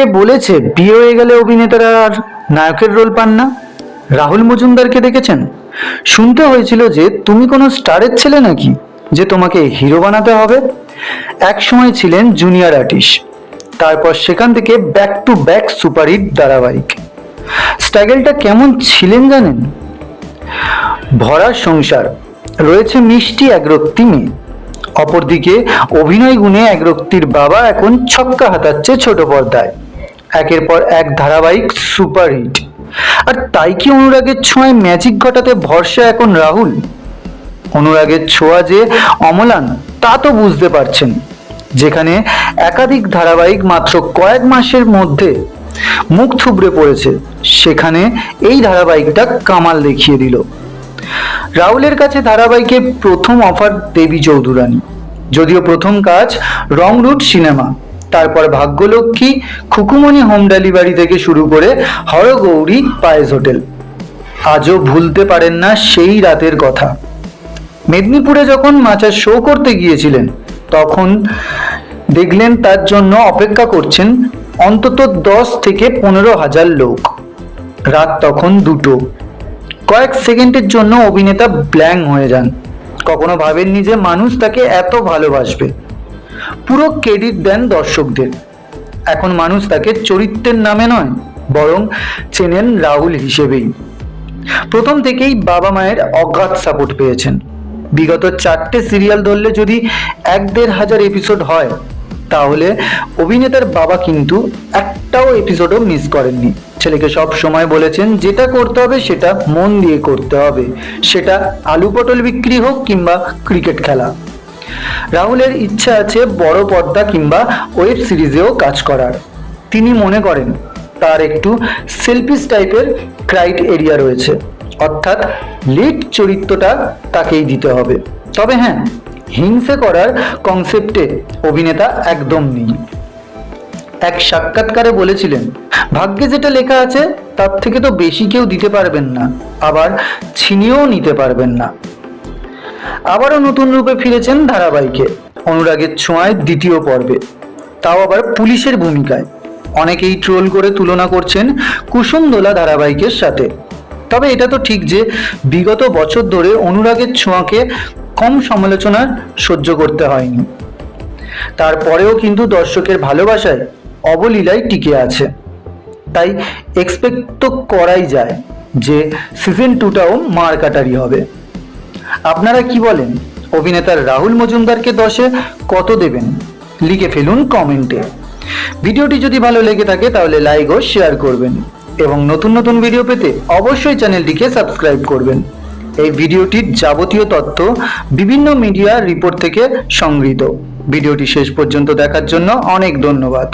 কে বলেছে বিয়ে হয়ে গেলে অভিনেতারা আর নায়কের রোল পান না? রাহুল মজুমদারকে দেখেছেন? শুনতে হয়েছিল যে তুমি কোনো স্টারের ছেলে নাকি, যে তোমাকে হিরো বানাতে হবে। এক সময় ছিলেন জুনিয়র আর্টিস্ট, তারপর সেখান থেকে ব্যাক টু ব্যাক সুপারহিট ধারাবাহিক। স্ট্রাগলটা কেমন ছিলেন জানেন? ভরা সংসার, রয়েছে মিষ্টি একরত্তি মেয়ে, অপরদিকে অভিনয় গুণে একরত্তির বাবা এখন ছক্কা হাতাচ্ছে ছোট পর্দায়, একের পর এক ধারাবাহিক সুপারহিট। আর তাই কি অনুরাগের ছোঁয়ায় ম্যাজিক ঘটাতে ভরসা এখন রাহুল? অনুরাগের ছোঁয়া যে অম্লান তা তো বুঝতে পারছেন। যেখানে একাধিক ধারাবাহিক মাত্র কয়েক মাসের মধ্যে মুখ থুবড়ে পড়েছে, সেখানে এই ধারাবাহিকটা কামাল দেখিয়ে দিল। রাহুলের কাছে ধারাবাহিকে প্রথম অফার দেবী চৌধুরানী, যদিও প্রথম কাজ রং রুট সিনেমা, তারপর ভাগ্যলক্ষ্মী, খুকুমণি হোম ডেলিভারি থেকে শুরু করে হরগৌরী পায়েস হোটেল। আজও ভুলতে পারেন না সেই রাতের কথা। মেদিনীপুরে যখন মাচার শো করতে গিয়েছিলেন, তখন দেখলেন তার জন্য অপেক্ষা করছেন অন্তত 10 থেকে 15,000 লোক। রাত তখন 2টো। কয়েক সেকেন্ডের জন্য অভিনেতা ব্ল্যাঙ্ক হয়ে যান। কখনো ভাবেননি যে মানুষ তাকে এত ভালোবাসবে। পুরো ক্রেডিট দেন দর্শকদের। এখন মানুষ তাকে চরিত্রের নামে নয়, বরং চেনেন রাহুল হিসেবেই। প্রথম থেকেই বাবা মায়ের অগাধ সাপোর্ট পেয়েছেন। বিগত 4টে সিরিয়াল ধরলে যদি 1-1.5 হাজার এপিসোড হয়, তাহলে অভিনেতার বাবা কিন্তু একটাও এপিসোডও মিস করেননি। ছেলেকে সব সময় বলেছেন যেটা করতে হবে সেটা মন দিয়ে করতে হবে, সেটা আলু পটল বিক্রি হোক কিংবা ক্রিকেট খেলা। রাহুলের ইচ্ছা আছে বড় পর্দা কিংবা ওয়েব সিরিজেও কাজ করার। তিনি মনে করেন তার একটু সেলফিশ টাইপের ক্রাইটেরিয়া রয়েছে, অর্থাৎ লিড চরিত্রটা তাকেই দিতে হবে। তবে হ্যাঁ, হিংসে করার কনসেপ্টে অভিনেতা একদম নেই। এক সাক্ষাৎকারে বলেছিলেন, ভাগ্যে যেটা লেখা আছে তার থেকে তো বেশি কেউ দিতে পারবেন না, আবার ছিনিয়েও নিতে পারবেন না। আবারও নতুন রূপে ফিরেছেন ধারাবাহিকে, অনুরাগের ছোঁয়ায় 2য় পর্বে, তাও আবার পুলিশের ভূমিকায়। অনেকেই ট্রোল করে তুলনা করছেন কুসুম দোলা ধারাবাহিকের সাথে। তবে এটা তো ঠিক যে বিগত বছর ধরে অনুরাগের ছোঁয়াকে কম সমালোচনা সহ্য করতে হয়নি। তারপরেও কিন্তু দর্শকের ভালোবাসায় অবলীলায় টিকে আছে। তাই এক্সপেক্ট তো করাই যায় যে সিজন 2টাও মারকাটারি হবে। আপনারা কি বলেন? অভিনেতা রাহুল মজুমদারকে 10-এ কত দেবেন? লিখে ফেলুন কমেন্টে। ভিডিওটি যদি ভালো লেগে থাকে তাহলে লাইক ও শেয়ার করবেন, এবং নতুন নতুন ভিডিও পেতে অবশ্যই চ্যানেলটিকে সাবস্ক্রাইব করবেন। এই ভিডিওটির যাবতীয় তথ্য বিভিন্ন মিডিয়া রিপোর্ট থেকে সংগৃহীত। ভিডিওটি শেষ পর্যন্ত দেখার জন্য অনেক ধন্যবাদ।